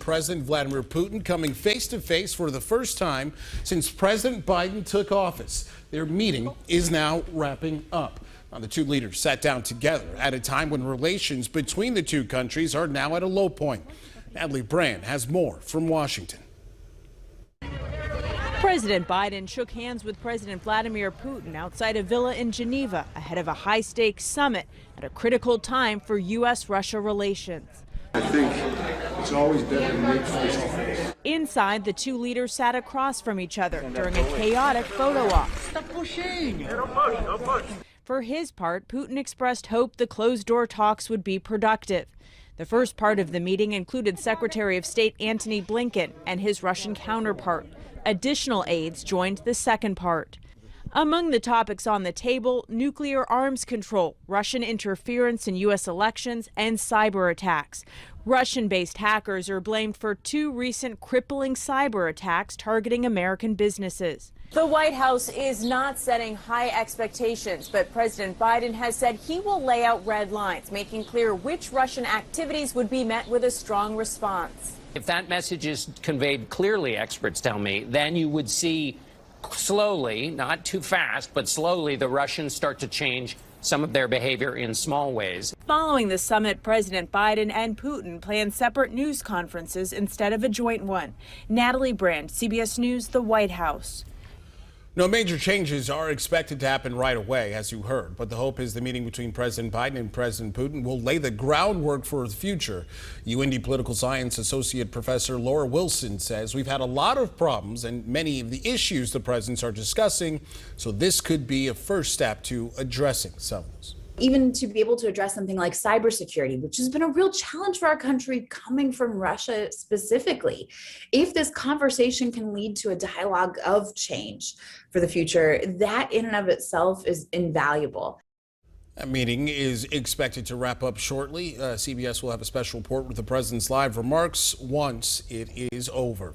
President Vladimir Putin coming face to face for the first time since President Biden took office. Their meeting is now wrapping up. Now, the two leaders sat down together at a time when relations between the two countries are now at a low point. Natalie Brand has more from Washington. President Biden shook hands with President Vladimir Putin outside a villa in Geneva ahead of a high-stakes summit at a critical time for U.S.-Russia relations. I think it's always better to make face-to-face. Inside, the two leaders sat across from each other during a chaotic photo op. For his part, Putin expressed hope the closed-door talks would be productive. The first part of the meeting included Secretary of State Antony Blinken and his Russian counterpart. Additional aides joined the second part. Among the topics on the table, nuclear arms control, Russian interference in U.S. elections, and cyber attacks. Russian-based hackers are blamed for two recent crippling cyber attacks targeting American businesses. The White House is not setting high expectations, but President Biden has said he will lay out red lines, making clear which Russian activities would be met with a strong response. If that message is conveyed clearly, experts tell me, then you would see slowly, not too fast, but slowly, the Russians start to change some of their behavior in small ways. Following the summit, President Biden and Putin planned separate news conferences instead of a joint one. Natalie Brand, CBS News, the White House. No major changes are expected to happen right away, as you heard, but the hope is the meeting between President Biden and President Putin will lay the groundwork for the future. UIndy Political Science Associate Professor Laura Wilson says we've had a lot of problems and many of the issues the presidents are discussing, so this could be a first step to addressing some of those. Even to be able to address something like cybersecurity, which has been a real challenge for our country coming from Russia specifically. If this conversation can lead to a dialogue of change for the future, that in and of itself is invaluable. That meeting is expected to wrap up shortly. CBS will have a special report with the president's live remarks once it is over.